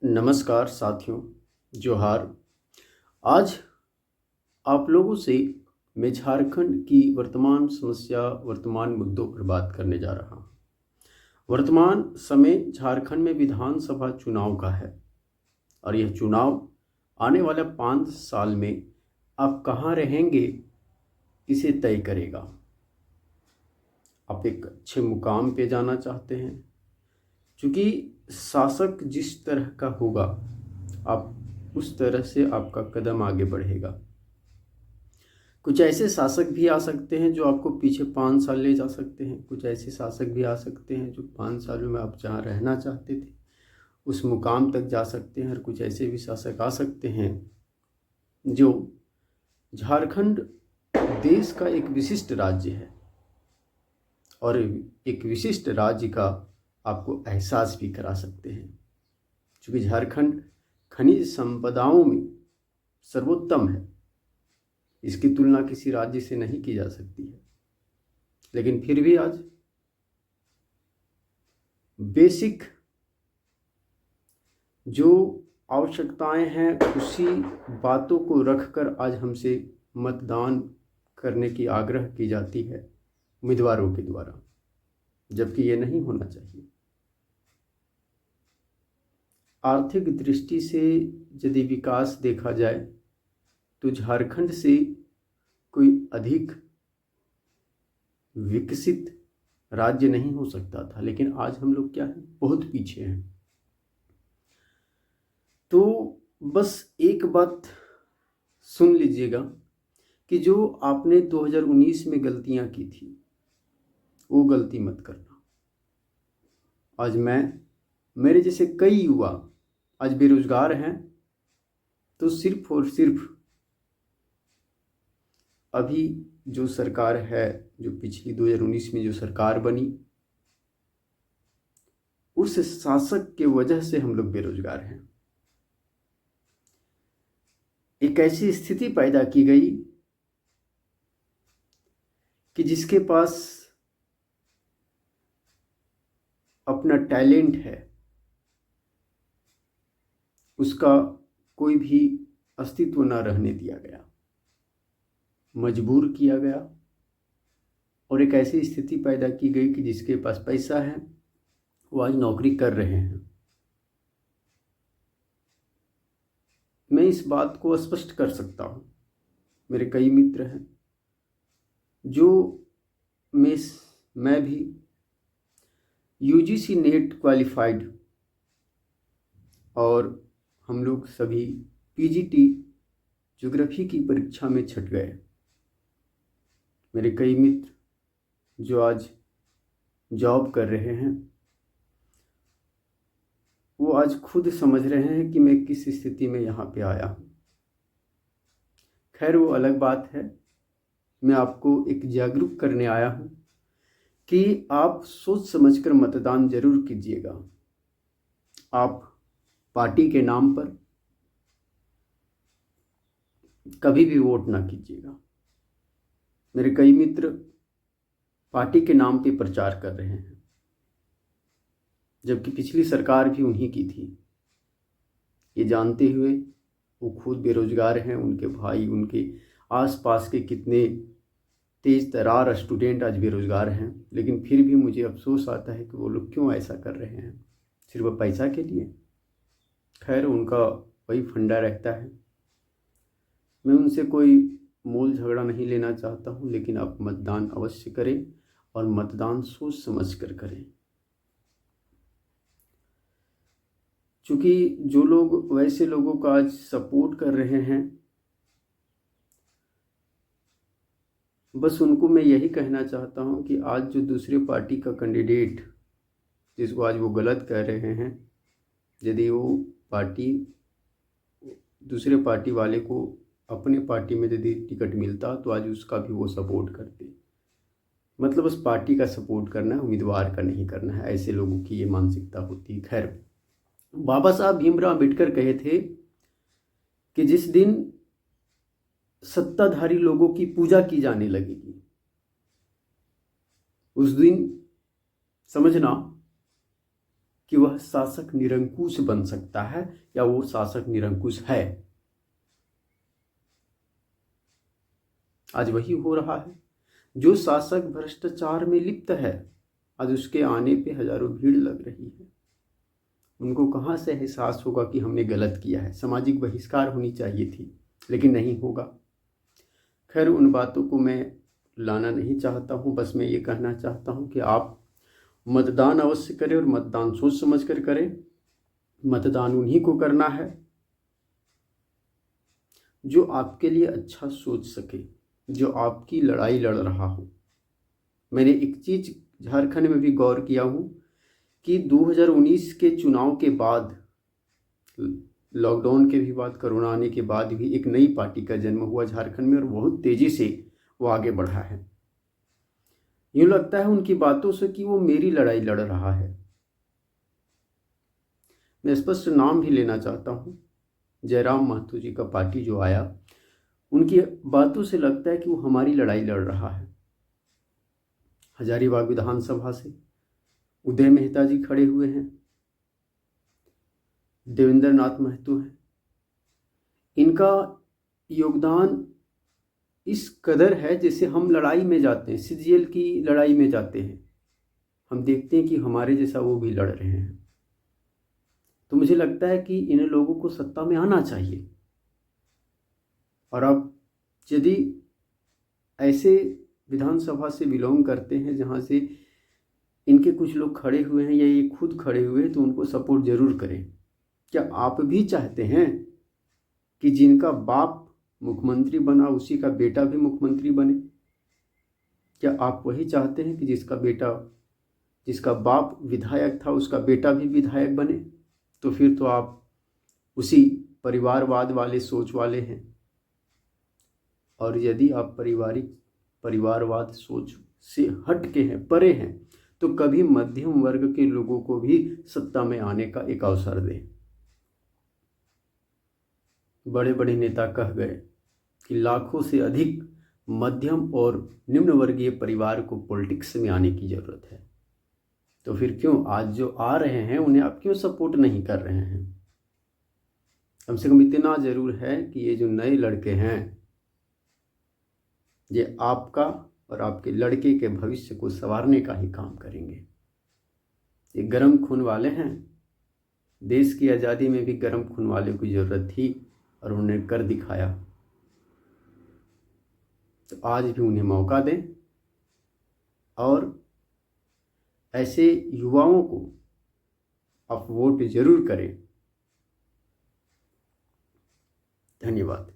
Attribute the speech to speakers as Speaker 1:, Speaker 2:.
Speaker 1: नमस्कार साथियों, जोहार। आज आप लोगों से मैं झारखंड की वर्तमान समस्या, वर्तमान मुद्दों पर बात करने जा रहा हूँ। वर्तमान समय झारखंड में विधानसभा चुनाव का है और यह चुनाव आने वाले 5 साल में आप कहाँ रहेंगे इसे तय करेगा। आप एक अच्छे मुकाम पे जाना चाहते हैं, क्योंकि शासक जिस तरह का होगा आप उस तरह से आपका कदम आगे बढ़ेगा। कुछ ऐसे शासक भी आ सकते हैं जो आपको पीछे 5 साल ले जा सकते हैं। कुछ ऐसे शासक भी आ सकते हैं जो 5 सालों में आप जहाँ रहना चाहते थे उस मुकाम तक जा सकते हैं। और कुछ ऐसे भी शासक आ सकते हैं जो झारखंड देश का एक विशिष्ट राज्य है और एक विशिष्ट राज्य का आपको एहसास भी करा सकते हैं, क्योंकि झारखंड खनिज संपदाओं में सर्वोत्तम है। इसकी तुलना किसी राज्य से नहीं की जा सकती है। लेकिन फिर भी आज बेसिक जो आवश्यकताएं हैं उसी बातों को रखकर आज हमसे मतदान करने की आग्रह की जाती है उम्मीदवारों के द्वारा, जबकि ये नहीं होना चाहिए। आर्थिक दृष्टि से यदि विकास देखा जाए तो झारखंड से कोई अधिक विकसित राज्य नहीं हो सकता था, लेकिन आज हम लोग क्या हैं, बहुत पीछे हैं। तो बस एक बात सुन लीजिएगा कि जो आपने 2019 में गलतियां की थी वो गलती मत करना। आज मेरे जैसे कई युवा आज बेरोजगार हैं, तो सिर्फ और सिर्फ अभी जो सरकार है, जो पिछली 2019 में जो सरकार बनी, उस शासक के वजह से हम लोग बेरोजगार हैं। एक ऐसी स्थिति पैदा की गई कि जिसके पास अपना टैलेंट है उसका कोई भी अस्तित्व न रहने दिया गया, मजबूर किया गया। और एक ऐसी स्थिति पैदा की गई कि जिसके पास पैसा है वो आज नौकरी कर रहे हैं। मैं इस बात को स्पष्ट कर सकता हूँ। मेरे कई मित्र हैं जो मैं भी यूजीसी नेट क्वालिफाइड और हम लोग सभी पीजीटी ज्योग्राफी की परीक्षा में छट गए। मेरे कई मित्र जो आज जॉब कर रहे हैं वो आज खुद समझ रहे हैं कि मैं किस स्थिति में यहाँ पे आया हूँ। खैर वो अलग बात है। मैं आपको एक जागरूक करने आया हूँ कि आप सोच समझकर मतदान जरूर कीजिएगा। आप पार्टी के नाम पर कभी भी वोट ना कीजिएगा। मेरे कई मित्र पार्टी के नाम पे प्रचार कर रहे हैं, जबकि पिछली सरकार भी उन्हीं की थी। ये जानते हुए वो खुद बेरोजगार हैं, उनके भाई, उनके आसपास के कितने तेज तरार स्टूडेंट आज बेरोजगार हैं। लेकिन फिर भी मुझे अफसोस आता है कि वो लोग क्यों ऐसा कर रहे हैं, सिर्फ पैसा के लिए। खैर उनका वही फंडा रहता है। मैं उनसे कोई मूल झगड़ा नहीं लेना चाहता हूँ, लेकिन आप मतदान अवश्य करें और मतदान सोच समझ कर करें। क्योंकि जो लोग वैसे लोगों का आज सपोर्ट कर रहे हैं, बस उनको मैं यही कहना चाहता हूँ कि आज जो दूसरे पार्टी का कैंडिडेट जिसको आज वो गलत कह रहे हैं, यदि वो पार्टी दूसरे पार्टी वाले को अपने पार्टी में यदि टिकट मिलता तो आज उसका भी वो सपोर्ट करते। मतलब उस पार्टी का सपोर्ट करना है, उम्मीदवार का नहीं करना है। ऐसे लोगों की ये मानसिकता होती है। खैर, बाबा साहब भीमराव अम्बेडकर कहे थे कि जिस दिन सत्ताधारी लोगों की पूजा की जाने लगेगी उस दिन समझना कि वह शासक निरंकुश बन सकता है या वो शासक निरंकुश है। आज वही हो रहा है। जो शासक भ्रष्टाचार में लिप्त है, आज उसके आने पे हजारों भीड़ लग रही है। उनको कहाँ से एहसास होगा कि हमने गलत किया है। सामाजिक बहिष्कार होनी चाहिए थी, लेकिन नहीं होगा। खैर, उन बातों को मैं लाना नहीं चाहता हूँ। बस मैं ये कहना चाहता हूँ कि आप मतदान अवश्य करें और मतदान सोच समझ कर करें। मतदान उन्हीं को करना है जो आपके लिए अच्छा सोच सके, जो आपकी लड़ाई लड़ रहा हो। मैंने एक चीज़ झारखंड में भी गौर किया हूँ कि 2019 के चुनाव के बाद, लॉकडाउन के भी बाद, कोरोना आने के बाद भी एक नई पार्टी का जन्म हुआ झारखंड में और बहुत तेज़ी से वो आगे बढ़ा है। यूँ लगता है उनकी बातों से कि वो मेरी लड़ाई लड़ रहा है। मैं स्पष्ट नाम भी लेना चाहता हूँ। जयराम महतो जी का पार्टी जो आया, उनकी बातों से लगता है कि वो हमारी लड़ाई लड़ रहा है। हजारीबाग विधानसभा से उदय मेहता जी खड़े हुए हैं, देवेंद्र नाथ महतो हैं। इनका योगदान इस कदर है जैसे हम लड़ाई में जाते हैं, सीजीएल की लड़ाई में जाते हैं, हम देखते हैं कि हमारे जैसा वो भी लड़ रहे हैं। तो मुझे लगता है कि इन लोगों को सत्ता में आना चाहिए। और अब यदि ऐसे विधानसभा से बिलोंग करते हैं जहाँ से इनके कुछ लोग खड़े हुए हैं या ये खुद खड़े हुए हैं, तो उनको सपोर्ट जरूर करें। क्या आप भी चाहते हैं कि जिनका बाप मुख्यमंत्री बना उसी का बेटा भी मुख्यमंत्री बने? क्या आप वही चाहते हैं कि जिसका बाप विधायक था उसका बेटा भी विधायक बने? तो फिर तो आप उसी परिवारवाद वाले सोच वाले हैं। और यदि आप परिवारवाद सोच से हट के हैं, परे हैं, तो कभी मध्यम वर्ग के लोगों को भी सत्ता में आने का एक अवसर दें। बड़े बड़े नेता कह गए कि लाखों से अधिक मध्यम और निम्न वर्गीय परिवार को पॉलिटिक्स में आने की ज़रूरत है। तो फिर क्यों आज जो आ रहे हैं उन्हें आप क्यों सपोर्ट नहीं कर रहे हैं? कम से कम इतना ज़रूर है कि ये जो नए लड़के हैं, ये आपका और आपके लड़के के भविष्य को संवारने का ही काम करेंगे। ये गर्म खून वाले हैं। देश की आज़ादी में भी गर्म खून वाले की ज़रूरत थी और उन्होंने कर दिखाया। तो आज भी उन्हें मौका दें और ऐसे युवाओं को आप वोट जरूर करें। धन्यवाद।